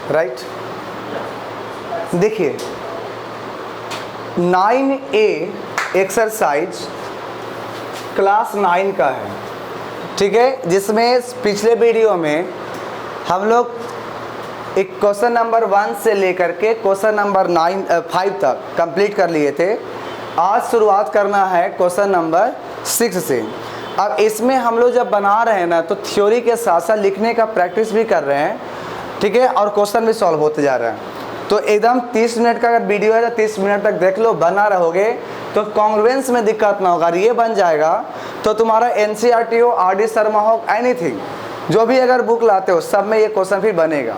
Right. देखिए 9A exercise class 9 का है, ठीक है, जिसमें पिछले वीडियो में हम लोग एक क्वेश्चन नंबर 1 से लेकर के क्वेश्चन नंबर 5 तक कंप्लीट कर लिए थे। आज शुरुआत करना है क्वेश्चन नंबर 6 से। अब इसमें हम लोग जब बना रहे हैं ना, तो थ्योरी के साथ साथ लिखने का प्रैक्टिस भी कर रहे हैं, ठीक है, और क्वेश्चन भी सॉल्व होते जा रहा है। तो एकदम 30 मिनट का अगर वीडियो है तो 30 मिनट तक देख लो, बना रहोगे तो कॉन्ग्रुएंस में दिक्कत ना होगा। ये बन जाएगा तो तुम्हारा NCERT हो, RD शर्मा हो, एनीथिंग जो भी अगर बुक लाते हो सब में ये क्वेश्चन भी बनेगा,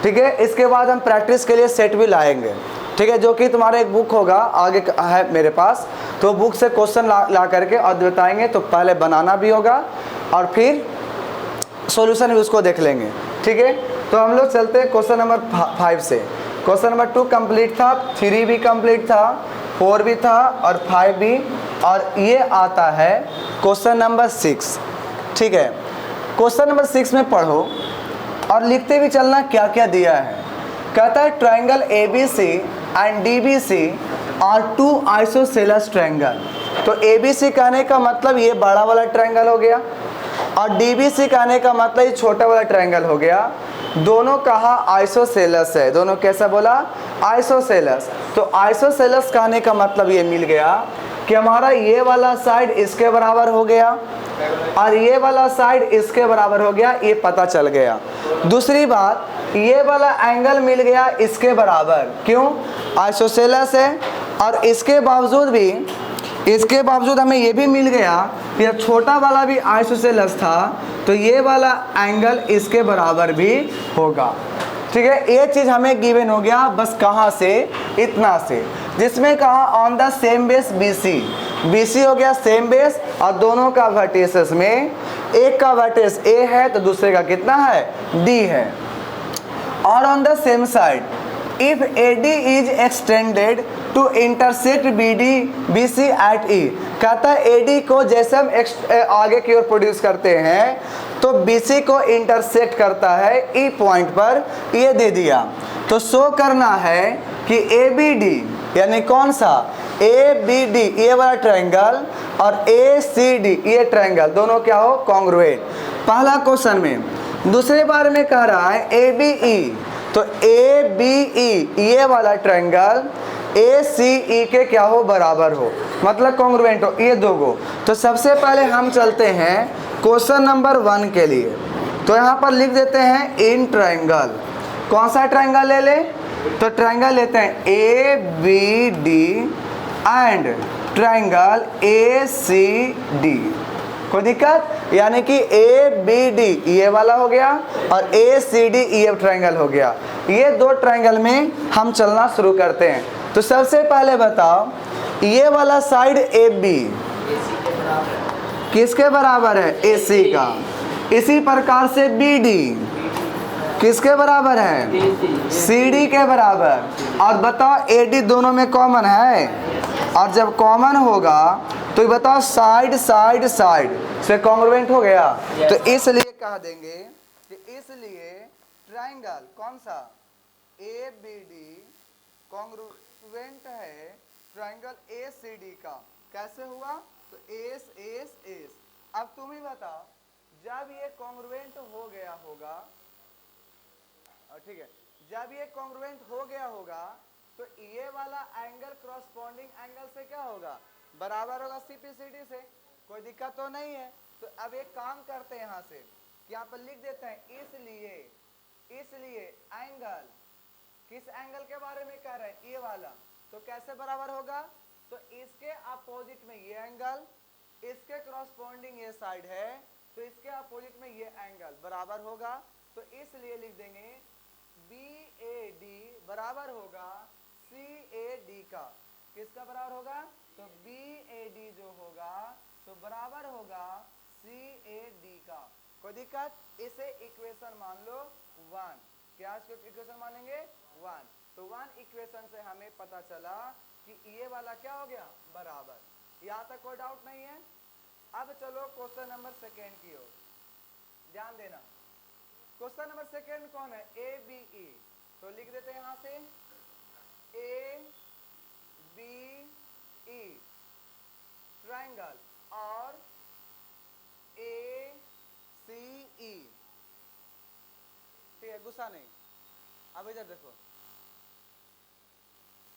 ठीक है। इसके बाद हम प्रैक्टिस के लिए सेट भी लाएंगे, ठीक है, जो कि तुम्हारा एक बुक होगा आगे है मेरे पास, तो बुक से क्वेश्चन ला करके और बताएंगे। तो पहले बनाना भी होगा और फिर सॉल्यूशन भी उसको देख लेंगे, ठीक है। तो हम लोग चलते हैं क्वेश्चन नंबर 5 से। क्वेश्चन नंबर 2 कंप्लीट था, 3 भी कंप्लीट था, 4 भी था और 5 भी, और ये आता है क्वेश्चन नंबर 6, ठीक है। क्वेश्चन नंबर 6 में पढ़ो और लिखते भी चलना क्या क्या दिया है। कहता है triangle ABC and DBC are 2 isosceles triangle. तो ABC कहने का मतलब ये बड़ा वाला ट्रायंगल हो गया और DBC कहने का मतलब ये छोटा वाला ट्रायंगल हो गया। दोनों कहा आइसोसेलेस है, दोनों कैसा बोला, आइसोसेलेस। तो आइसोसेलेस कहने का मतलब ये मिल गया कि हमारा ये वाला साइड इसके बराबर हो गया और ये वाला साइड इसके बराबर हो गया, ये पता चल गया। दूसरी बात, ये वाला एंगल मिल गया इसके बराबर, क्यों, आइसोसेलेस है। और इसके बावजूद हमें ये भी मिल गया कि छोटा वाला भी आइसोसेलेस था, तो ये वाला एंगल इसके बराबर भी होगा, ठीक है। ये चीज़ हमें गिवन हो गया, बस कहाँ से, इतना से, जिसमें कहा on the same base BC हो गया सेम बेस, और दोनों का वर्टिसेस में एक का वर्टिस A है तो दूसरे का कितना है, D है। और on the same side if AD is extended to intersect BC at E। कहता है AD को जैसे हम आगे की ओर प्रोड्यूस करते हैं तो BC को इंटरसेक्ट करता है E पॉइंट पर, ये दे दिया। तो शो करना है कि ABD यानी कौन सा, ABD ये वाला ट्रायंगल और ACD ये ट्रायंगल दोनों क्या हो, कॉन्ग्रुएंट। पहला क्वेश्चन में। दूसरे बारे में कह रहा है ABE, तो ABE ये वाला ट्रायंगल ACE के क्या हो, बराबर हो, मतलब कॉन्ग्रुएंट हो, ये दो गो। तो सबसे पहले हम चलते हैं क्वेश्चन नंबर 1 के लिए। तो यहाँ पर लिख देते हैं इन ट्रायंगल, कौन सा ट्रायंगल ले ले, तो ट्रायंगल लेते हैं ABD एंड ट्रायंगल ACD। कोई दिक्कत, यानी कि ABD ये वाला हो गया और ACD ये ट्रायंगल हो गया। ये दो ट्रायंगल में हम चलना शुरू करते हैं। तो सबसे पहले बताओ, ये वाला साइड AB किसके बराबर है, AC का। इसी प्रकार से BD किसके बराबर है, CD के बराबर। और बताओ AD दोनों में कॉमन है, और जब कॉमन होगा तो ये बताओ साइड से कॉन्ग्रुएंट हो गया। तो इसलिए कह देंगे कि इसलिए ट्रायंगल कौन सा, ABD कॉन्ग्रुएंट है ट्रायंगल ACD का। कैसे हुआ, तो S। अब तुम ही बताओ, जब ये कॉन्ग्रुएंट हो गया होगा, ठीक है, जब ये कॉन्ग्रुएंट हो गया होगा तो ये वाला एंगल क्रॉसपोंडिंग एंगल से क्या होगा, बराबर होगा CPCD से। कोई दिक्कत तो नहीं है। तो अब एक काम करते हैं, यहाँ से यहाँ पर लिख देते हैं इसलिए एंगल, किस एंगल के बारे में कह रहे हैं, ये वाला। तो कैसे बराबर होगा, तो इसके अपोजिट में ये एंगल, इसके क्रॉसपोंडिंग ये साइड है, तो इसके अपोजिट में ये एंगल बराबर होगा। तो इसलिए लिख देंगे BAD बराबर होगा CAD का। किसका बराबर होगा, तो BAD जो होगा तो बराबर होगा CAD का। कोई दिक्कत, इसे इक्वेशन मान लो 1। क्या इसको इक्वेशन मानेंगे 1। तो 1 इक्वेशन से हमें पता चला कि ये वाला क्या हो गया, बराबर। यहाँ तक कोई डाउट नहीं है। अब चलो क्वेश्चन नंबर 2 की ओर ध्यान देना। क्वेश्चन नंबर 2 कौन है, ABE। तो लिख देते हैं यहां से ए बी ई ट्रायंगल और ए सी ई। ठीक है, गुस्सा नहीं। अब इधर देखो,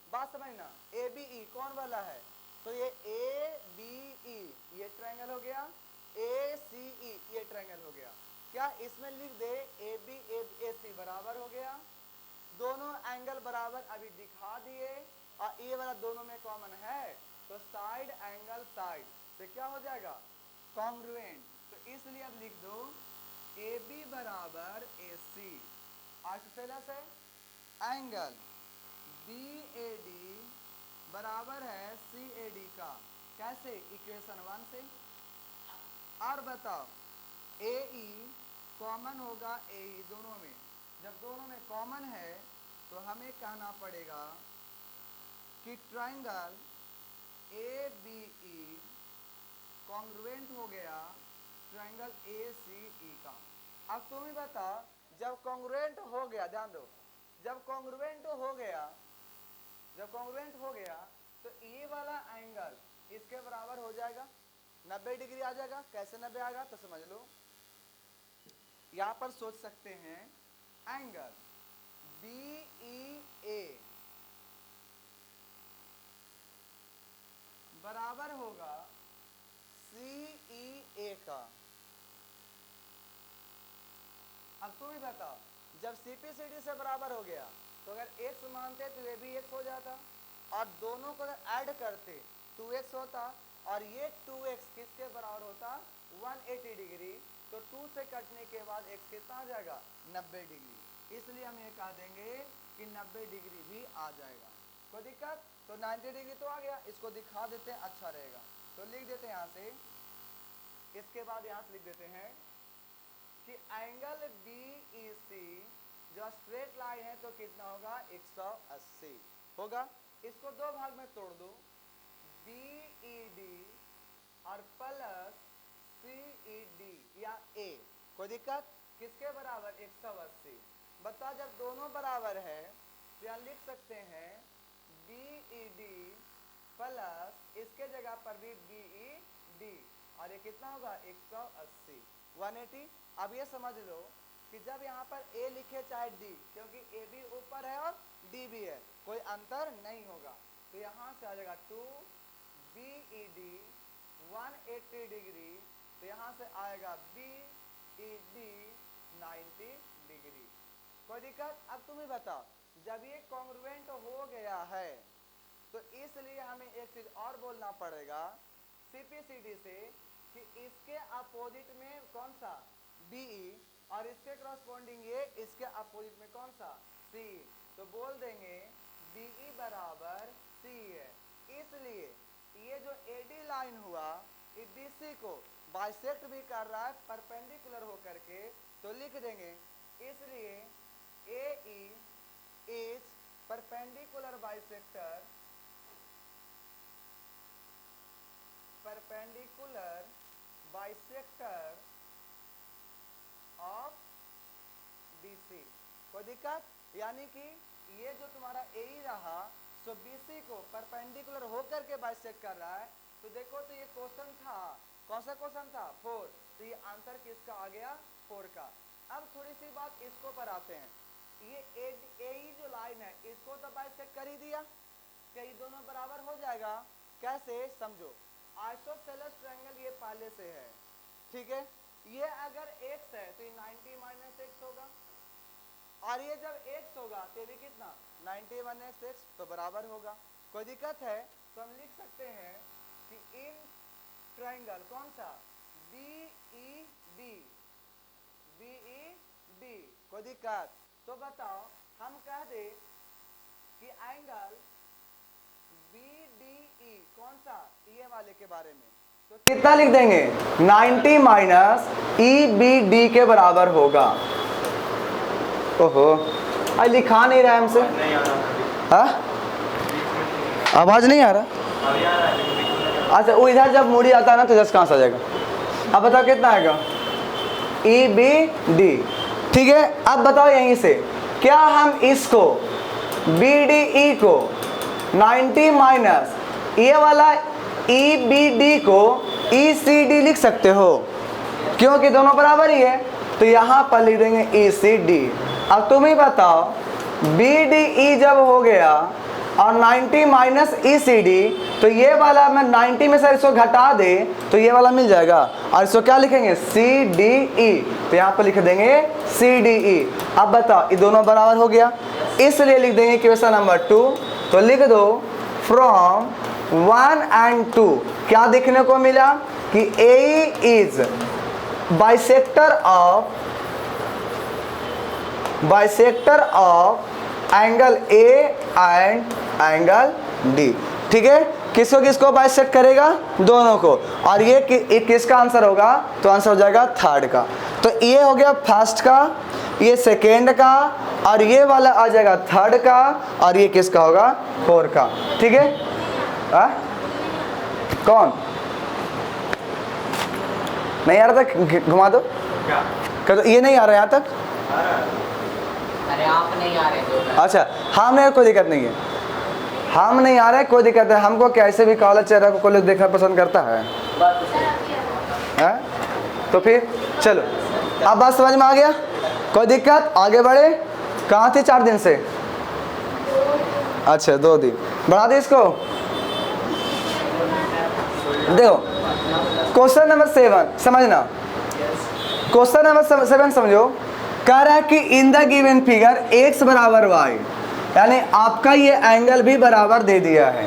बात समझना, ए बी ई कौन वाला है? तो ये ए बी ई ये ट्रायंगल हो गया, ए सी ई ये ट्रायंगल हो गया। क्या इसमें लिख दे ए बी ए सी बराबर हो गया, दोनों एंगल बराबर अभी दिखा दिए, और ये वाला दोनों में कॉमन है, तो साइड एंगल साइड से क्या हो जाएगा? कॉन्ग्रुएंट। तो इसलिए अब लिख दो ए बी बराबर ए सी। आइसोसेलेस है, एंगल बी ए डी बराबर है सी ए डी का। कैसे? इक्वेशन 1 से। और बताओ ए ई कॉमन होगा, ए ई दोनों में, जब दोनों में कॉमन है तो हमें कहना पड़ेगा कि triangle A B E congruent हो गया ट्रायंगल ए सी ई का। अब तुम ही बता, जब कॉन्ग्रुएंट हो गया, ध्यान दो, जब कॉन्ग्रुएंट हो गया, जब कॉन्ग्रुएंट हो गया तो ये वाला एंगल इसके बराबर हो जाएगा, 90 डिग्री आ जाएगा। कैसे 90 आएगा तो समझ लो, यहां पर सोच सकते हैं एंगल बी ई ए बराबर होगा सी ई ए का। अब तुम ही बताओ, जब CPCD से बराबर हो गया तो अगर x मानते तो ये भी x हो जाता, और दोनों को अगर ऐड करते 2x होता, और ये 2x किसके बराबर होता? 180 डिग्री। तो 2 से कटने के बाद x कितना आ जाएगा? 90 डिग्री। इसलिए हम ये कह देंगे कि 90 डिग्री भी आ जाएगा। कोई दिक्कत? तो 90 डिग्री तो आ गया, इसको दिखा देते हैं, अच्छा रहेगा। तो लिख देते हैं यहाँ से, इसके बाद यहाँ से लिख देते हैं कि एंगल BEC जो स्ट्रेट लाइन है तो कितना होगा? 180 होगा। इसको दो भाग में तोड़ दो, BED और प्लस CED या A। कोई दिक्कत? किसके बराबर? 180। बता, जब दोनों बराबर है तो यहाँ लिख सकते हैं BED प्लस इसके जगह पर भी BED, और ये कितना होगा? 180 180। अब ये समझ लो कि जब यहाँ पर A लिखे चाहे D, क्योंकि A भी ऊपर है और D भी है, कोई अंतर नहीं होगा, तो यहाँ से आ जाएगा 2 BED 180 डिग्री, तो यहाँ से आएगा BED 90 डिग्री। कोई दिक्कत? अब तुम्हें बताओ, जब ये कॉन्ग्रुएंट हो गया है तो इसलिए हमें एक चीज और बोलना पड़ेगा CPCD से कि इसके अपोजिट में कौन सा? BE, और इसके क्रॉसपोंडिंग ये इसके अपोजिट में कौन सा? C। तो बोल देंगे BE बराबर C है। इसलिए ये जो AD लाइन हुआ ये BC को बाइसेक्ट भी कर रहा है परपेंडिकुलर होकर के, तो लिख देंगे इसलिए AE is perpendicular bisector, perpendicular bisector of BC। कोई दिक्कत? यानी कि ये जो तुम्हारा AE रहा सो BC को परपेंडिकुलर होकर के बाइसेक्ट कर रहा है। तो देखो, तो ये क्वेश्चन था, कौन सा क्वेश्चन था? 4। तो ये आंसर किसका आ गया? 4 का। अब थोड़ी सी बात इसको पर आते हैं, ये AE जो लाइन है इसको तो बाइसेक्ट कर ही दिया, क्या ये दोनों बराबर हो जाएगा? कैसे? समझो, आइसोसेलेस ट्रायंगल ये पहले से है, ठीक है, ये अगर x है तो ये 90 माइनस x होगा, और ये जब x होगा तो ये भी कितना? 90 माइनस x, तो बराबर होगा। कोई दिक्कत है? तो हम लिख सकते हैं कि इन ट्रायंगल कौन सा? BED, BED। कोई दिक्कत? तो बताओ, हम कह दे कि एंगल BDE कौन सा? ये वाले के बारे में, तो कितना लिख देंगे? 90 माइनस EBD के बराबर होगा। ओहो, आज लिखा नहीं रहा है हमसे। हाँ, आवाज नहीं आ रहा? अच्छा, वो इधर जब मूड़ी आता है ना तो जस्ट कहाँ से आ जाएगा? अब बताओ कितना आएगा? EBD। ठीक है, अब बताओ यहीं से क्या हम इसको BDE को 90 माइनस ये वाला EBD को ECD लिख सकते हो? क्योंकि दोनों बराबर ही है, तो यहाँ पर लिख देंगे ECD। अब तुम ही बताओ, BDE जब हो गया और 90 माइनस ECD, तो ये वाला मैं 90 में से इसको घटा दे तो ये वाला मिल जाएगा, और इसको क्या लिखेंगे? CDE। तो यहाँ पर लिख देंगे CDE। अब बताओ, ये दोनों बराबर हो गया, इसलिए लिख देंगे क्वेश्चन नंबर 2। तो लिख दो फ्रॉम 1 and 2 क्या देखने को मिला कि AE is bisector of angle A and angle D। ठीक है, किसको किसको बाइसेक्ट करेगा? दोनों को। और ये किसका आंसर होगा? तो आंसर हो जाएगा थर्ड का। तो ये हो गया फर्स्ट का, ये सेकेंड का, और ये वाला आ जाएगा थर्ड का, और ये किसका होगा? फोर्थ का। ठीक है, कौन नहीं आ रहा था? घुमा दो क्या? तो ये नहीं आ रहा यहाँ तक? अरे आप नहीं आ रहे तो। अच्छा, हम नहीं, कोई दिक्कत नहीं है, हम नहीं आ रहे, कोई दिक्कत है। हमको कैसे भी कॉलेज चेहरा को कॉलेज देखना पसंद करता है, तो फिर चलो, अब बात समझ में आ गया? कोई दिक्कत? आगे बढ़े। कहाँ थी 4 दिन से? अच्छा 2 दिन। बढ़ा दे इसको। देखो क्वेश्चन नंबर 7 समझना, क्वेश्चन नंबर 7 समझो। कह रहा है कि in the given figure x बराबर y, यानी आपका ये एंगल भी बराबर दे दिया है।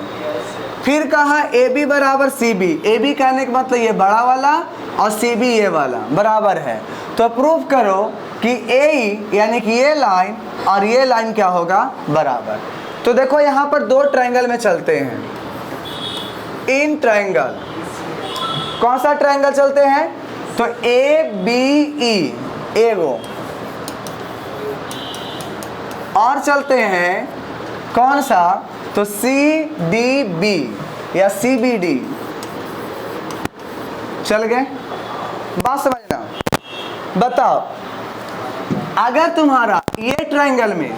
फिर कहा AB बराबर CB। AB कहने का मतलब ये बड़ा वाला और CB ये वाला बराबर है। तो प्रूव करो कि AE यानी कि ये लाइन और ये लाइन क्या होगा? बराबर। तो देखो यहाँ पर 2 ट्रायंगल में चलते हैं। इन ट्रायंगल, कौन सा ट्रायंगल चलते हैं? तो ABE एगो, और चलते हैं कौन सा? तो CDB या CBD। चल गए? बात समझना। बताओ, अगर तुम्हारा ये ट्रायंगल में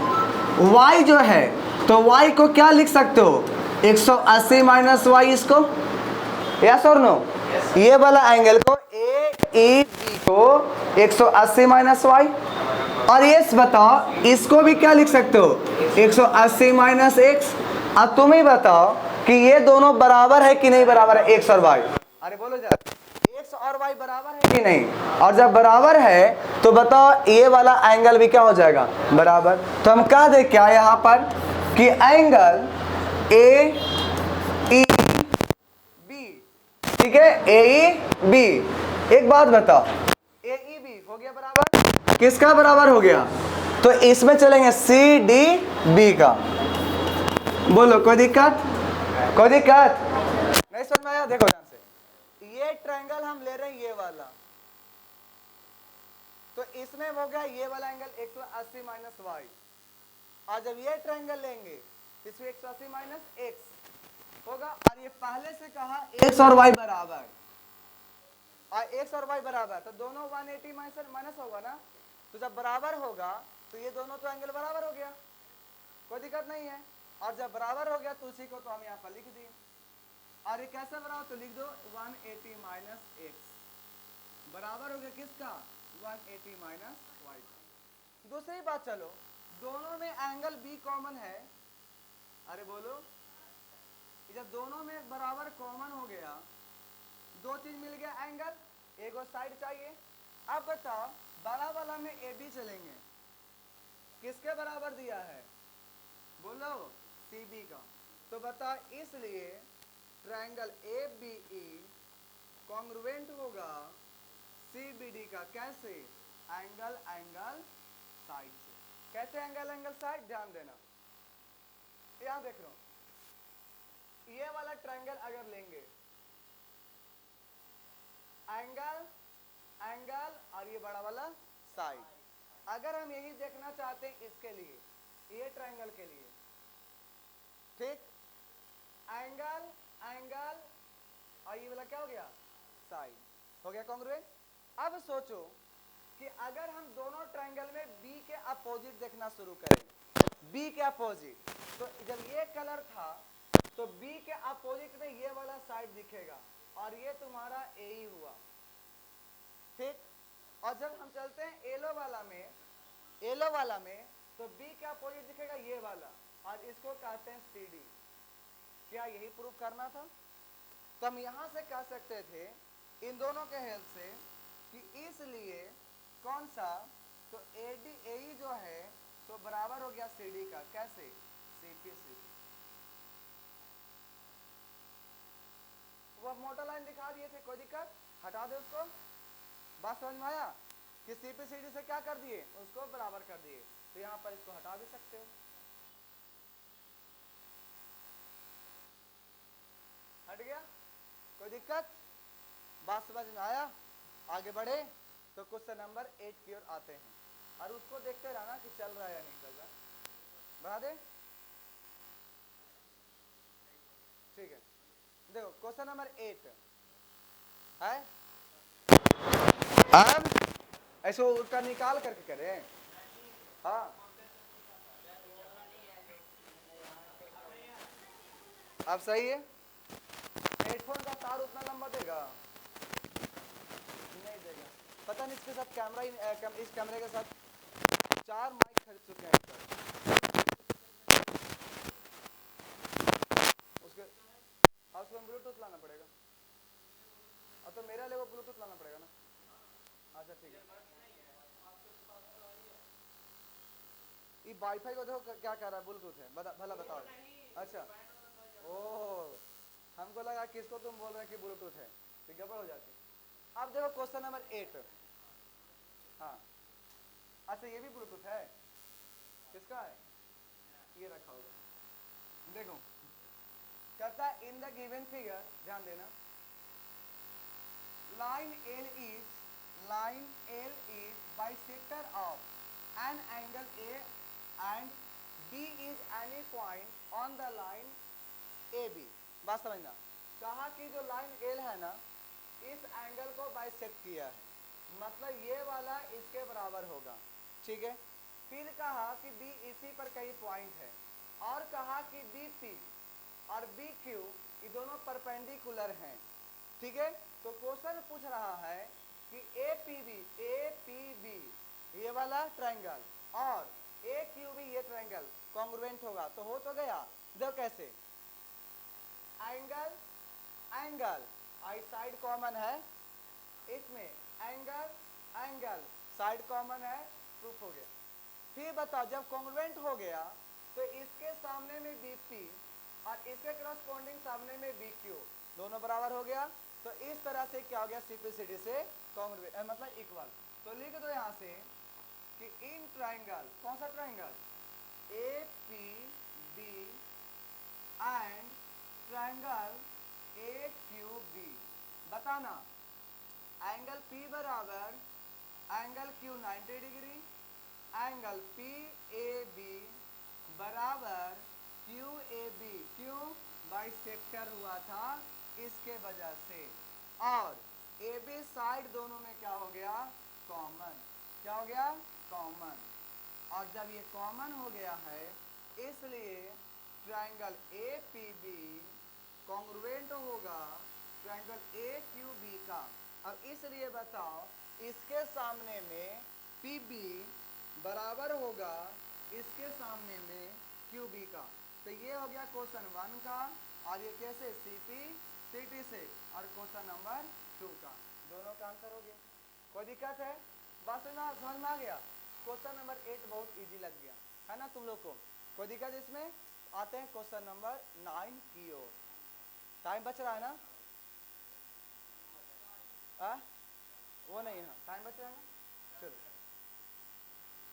y जो है, तो y को क्या लिख सकते हो? 180 माइनस y, इसको यस और नो? ये वाला एंगल को AEB को 180 माइनस y, और ये बताओ इसको भी क्या लिख सकते हो? 180 माइनस x। अब तुम ही बताओ कि ये दोनों बराबर है कि नहीं बराबर है? x और y। अरे बोलो जरा, x और y बराबर है कि नहीं? और जब बराबर है तो बताओ ये वाला एंगल भी क्या हो जाएगा? बराबर। तो हम कह दे क्या यहाँ पर कि एंगल AEB, ठीक है, AEB। एक बात बताओ, AEB हो गया बराबर, किसका बराबर हो गया? तो इसमें चलेंगे CDB का। बोलो कोई दिक्कत? कोई दिक्कत नहीं? समझ में आया? देखो ध्यान से, ये ट्रायंगल हम ले रहे हैं ये वाला, तो इसमें हो गया ये वाला एंगल 180 माइनस y, और जब ये ट्रायंगल लेंगे इसमें 180 माइनस x होगा, और ये पहले से कहा x और y बराबर, और x और y बराबर, तो दोनों 180 माइनस होगा ना। तो जब बराबर होगा तो ये दोनों तो एंगल बराबर हो गया, कोई दिक्कत नहीं है। और जब बराबर हो गया तो उसी को तो हम यहाँ पर लिख दिए। और ये कैसे बराबर? तो लिख दो 180 माइनस x बराबर हो गया किसका? 180 माइनस y। दूसरी बात, चलो दोनों में एंगल B कॉमन है। अरे बोलो, जब दोनों में बराबर कॉमन हो गया, 2 चीज मिल गया, एंगल, एक और साइड चाहिए। अब बताओ बड़ा वाला में AB चलेंगे, किसके बराबर दिया है? बोलो CB का। तो बताओ इसलिए ट्रायंगल ABE कॉन्ग्रुएंट होगा CBD का। कैसे? एंगल साइड से। कैसे एंगल साइड? ध्यान देना, यहां देख लो, ये वाला ट्रायंगल अगर लेंगे, एंगल और ये बड़ा वाला साइड, अगर हम यही देखना चाहते हैं इसके लिए, ये ट्रायंगल के लिए, ठीक, एंगल और ये वाला क्या हो गया? साइड हो गया कॉन्ग्रुएंट। अब सोचो कि अगर हम दोनों ट्रायंगल में बी के अपोजिट देखना शुरू करें, बी के अपोजिट, तो जब ये कलर था तो बी के अपोजिट में ये वाला साइड दिखेगा और ये तुम्हारा ए ही हुआ, ठीक। और जब हम चलते हैं येलो वाला में तो बी का अपोजिट दिखेगा ये वाला और इसको कहते हैं सी डी। क्या यही प्रूव करना था? तो हम यहां से कह सकते थे इन दोनों के हेल्प से कि इसलिए कौन सा, तो एडी ए जो है तो बराबर हो गया सी डी का। कैसे? CP C D. वो मोटा लाइन दिखा दिए थे, कोई दिक्कत? हटा दे उसको। बात समझ में आया कि सीपी सी डी से क्या कर दिए, उसको बराबर कर दिए। तो यहां पर इसको हटा भी सकते हो। हट गया, कोई दिक्कत? बात समझ में आया? आगे बढ़े तो क्वेश्चन नंबर 8 की ओर आते हैं और उसको देखते रहना कि चल रहा है या नहीं चल रहा। बढ़ा दे, ठीक है। देखो क्वेश्चन नंबर 8 है, अब ऐसे उसका निकाल करके करें। हाँ, अब सही है। हेडफोन का तार उतना लंबा देगा नहीं देगा, पता नहीं। इसके साथ कैमरा ही इस कैमरे के साथ 4 माइक खरीद चुके हैं उसके। अब उसको ब्लूटूथ लाना पड़ेगा। अब तो मेरा लिए वो ब्लूटूथ लाना पड़ेगा ना। अच्छा ठीक है। ये वाईफाई को देखो क्या कर रहा है, ब्लूटूथ है। भला बताओ। अच्छा, ओह, हमको लगा किसको तुम बोल रहे हैं कि ब्लूटूथ है, तो गड़बड़ हो जाती। अब देखो क्वेश्चन नंबर 8। हाँ, अच्छा ये भी ब्लूटूथ है, किसका है? ये रखा होगा। देखो कहता है इन द गिवन फिगर, ध्यान देना, line L is bisector of an angle A and B is any point on the line A B. बात समझना, कहा कि जो लाइन एल है ना, इस एंगल को बाइसेक्ट किया है, मतलब ये वाला इसके बराबर होगा, ठीक है। फिर कहा कि बी इसी पर कई पॉइंट है और कहा कि बी पी और बी क्यू ये दोनों परपेंडिकुलर हैं, ठीक है। तो क्वेश्चन पूछ रहा है कि ए पी बी ये वाला ट्रायंगल और ए क्यू बी ये ट्रायंगल कॉन्ग्रुएंट होगा। तो हो तो गया। देखो कैसे, एंगल आई साइड कॉमन है इसमें, एंगल साइड कॉमन है, प्रूफ हो गया। फिर बताओ जब कॉन्ग्रुएंट हो गया तो इसके सामने में बी पी और इसके करस्पॉन्डिंग सामने में बी क्यू दोनों बराबर हो गया। तो इस तरह से क्या हो गया, सीपीसीडी से कॉन्ग्रुएंट मतलब इक्वल। तो लिख दो यहां से कि इन ट्रायंगल, कौन सा triangle, A P B and triangle A Q B, बताना एंगल P बराबर angle Q 90 degree, angle PAB बराबर QAB, क्यों? बाइसेक्टर हुआ था इसके वजह से। और AB साइड दोनों में क्या हो गया, कॉमन। क्या हो गया, कॉमन। और जब ये कॉमन हो गया है इसलिए ट्रायंगल APB कॉन्ग्रुएंट होगा ट्रायंगल AQB का। अब इसलिए बताओ इसके सामने में PB बराबर होगा इसके सामने में QB का। तो ये हो गया क्वेश्चन 1 का और ये कैसे, CP से, और क्वेश्चन नंबर 2 का दोनों का आंसर हो गया। कोई दिक्कत है? बात समझ में आ गया? क्वेश्चन नंबर 8 बहुत इजी लग गया है ना तुम लोग को? कोई दिक्कत इसमें? आते हैं क्वेश्चन नंबर 9 की ओर। टाइम बच रहा है ना? वो नहीं है, टाइम बच रहा है ना? चलो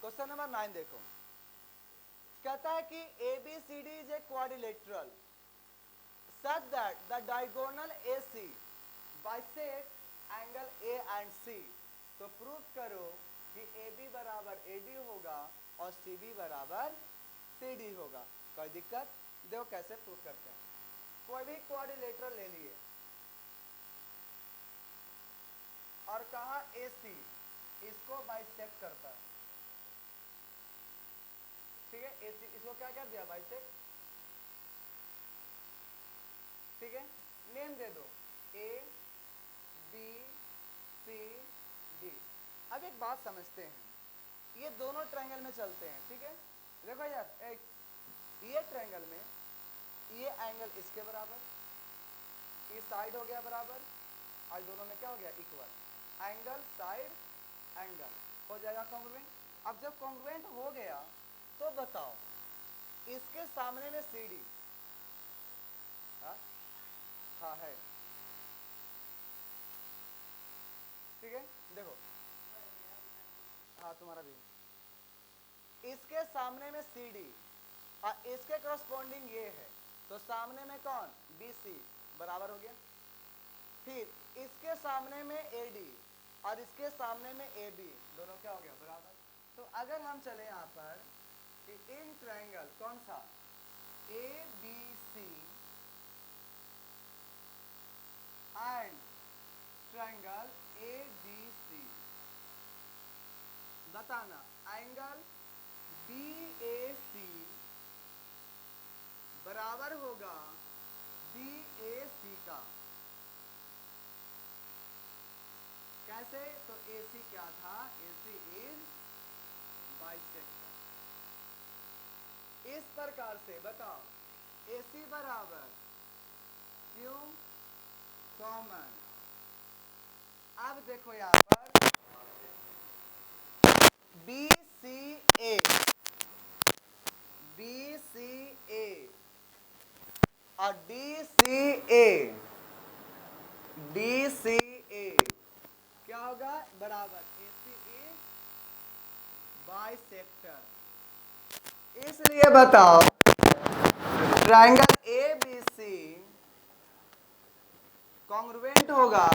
क्वेश्चन नंबर 9 देखो, कहता है कि ABCD is a quadrilateral such that the diagonal AC bisect angle A and C। तो प्रूफ करो कि AB बराबर AD होगा और CB बराबर CD होगा। कोई दिक्कत? देखो कैसे प्रूफ करते हैं। कोई भी क्वाड्रिलेटरल ले लिए और कहा AC, इसको बाइसेक्ट करता है, ठीक है। AC इसको क्या कर दिया, बाइसेक्ट, ठीक है। नेम दे दो A B C D। अब एक बात समझते हैं, ये दोनों ट्रायंगल में चलते हैं, ठीक है। देखो यार, एक ये ट्रायंगल में ये एंगल इसके बराबर, ये साइड हो गया बराबर, और दोनों में क्या हो गया, इक्वल। एंगल साइड एंगल हो जाएगा कॉन्ग्रुएंट। अब जब कॉन्ग्रुएंट हो गया तो बताओ इसके सामने में CD, हाँ है, ठीक है। देखो हाँ तुम्हारा भी, इसके सामने में CD और इसके करस्पॉन्डिंग ये है, तो सामने में कौन, BC बराबर हो गया। फिर इसके सामने में AD और इसके सामने में AB, दोनों क्या हो गया, बराबर। तो अगर हम चले यहाँ पर कि इन ट्रायंगल कौन सा, ABC एंड ट्रायंगल ADC, बताना एंगल BAC बराबर होगा BAC का। कैसे, तो AC क्या था, AC इज बाइसेक्टर। इस प्रकार से बताओ AC बराबर क्यों, कॉमन। अब देखो यहां पर BCA और DCA क्या होगा, बराबर AC इज बाइसेक्टर। इसलिए बताओ ट्रायंगल ABC कॉन्ग्रुएंट होगा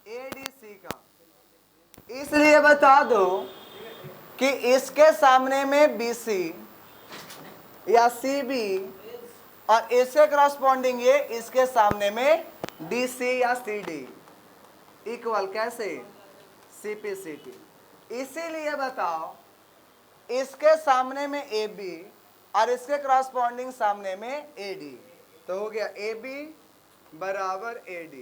ADC का। इसलिए बता दो कि इसके सामने में BC या CB और इसके करस्पॉन्डिंग ये इसके सामने में DC या CD इक्वल, कैसे, CPCT। इसीलिए बताओ इसके सामने में AB और इसके करस्पॉन्डिंग सामने में AD, तो हो गया AB बराबर AD,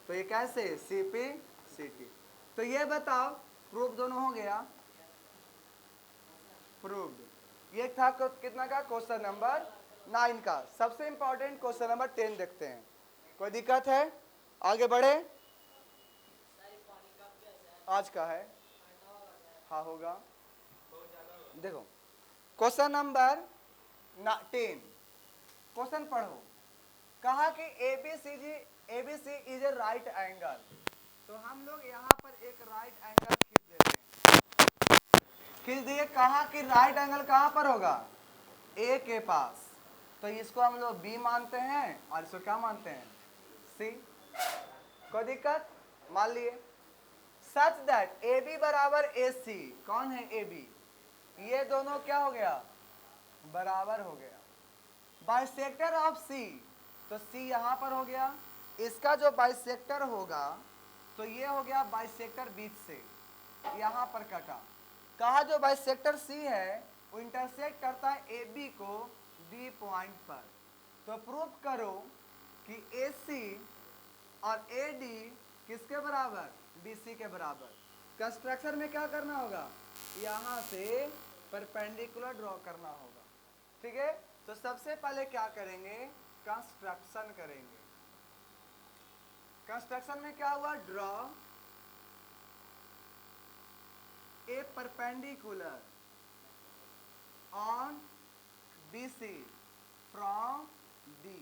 तो ये कैसे, CPCT। तो ये बताओ प्रूफ दोनों हो गया, प्रूव्ड। ये था कितना का, क्वेश्चन नंबर 9 का। सबसे इंपॉर्टेंट क्वेश्चन नंबर 10 देखते हैं। कोई दिक्कत है, आगे बढ़े। आज का है, हाँ होगा। देखो क्वेश्चन नंबर 10, क्वेश्चन पढ़ो। कहा कि ABC is a right angle, तो हम लोग यहाँ पर एक राइट एंगल खींच देते हैं, खींच दिए। कहा कि राइट एंगल कहाँ पर होगा, A के पास, तो इसको हम लोग B मानते हैं और इसको क्या मानते हैं, C। कोई दिक्कत, मान लिए। सच दैट AB बराबर AC, कौन है AB, ये दोनों क्या हो गया, बराबर हो गया। बाइसेक्टर ऑफ C, तो C यहां पर हो गया, इसका जो बाइसेक्टर होगा तो ये हो गया बाइसेक्टर बीच से यहां पर कटा। कहा जो बाइसेक्टर C है वो इंटरसेक्ट करता है AB को B पॉइंट पर। तो प्रूव करो कि AC और AD किसके बराबर, BC के बराबर। कंस्ट्रक्शन में क्या करना होगा, यहां से परपेंडिकुलर ड्रॉ करना होगा, ठीक है। तो सबसे पहले क्या करेंगे, कंस्ट्रक्शन करेंगे। कंस्ट्रक्शन में क्या हुआ, draw a perpendicular on BC from D।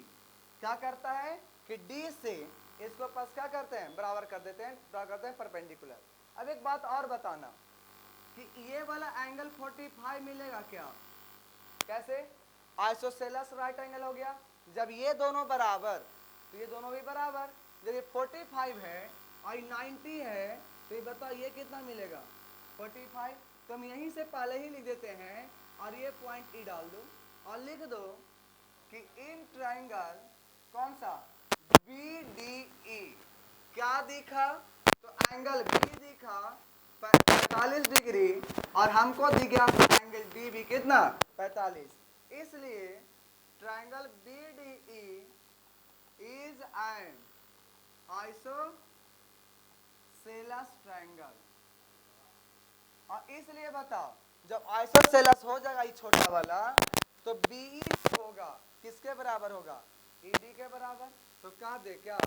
क्या करता है कि D से इसको पास क्या करते हैं, बराबर कर देते हैं, ड्रॉ करते हैं परपेंडिकुलर। अब एक बात और बताना कि ये वाला एंगल 45 मिलेगा क्या, कैसे, आइसोसेलेस राइट एंगल हो गया। जब ये दोनों बराबर तो ये दोनों भी बराबर। जब ये 45 है और 90 है तो ये बताओ ये कितना मिलेगा, 45। तो हम यहीं से पहले ही लिख देते हैं और ये पॉइंट E डाल दो और लिख दो कि इन ट्रायंगल कौन सा, BDE क्या दिखा, तो एंगल B दिखा 45 डिग्री और हमको दी गया ट्रायंगल डी बी कितना 45, इसलिए triangle B D E is an isosceles triangle. और इसलिए बताओ जब आइसोसेलेस हो जाएगा ये छोटा वाला तो बी होगा किसके बराबर होगा ईडी के बराबर। तो कह दे क्या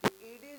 ईडी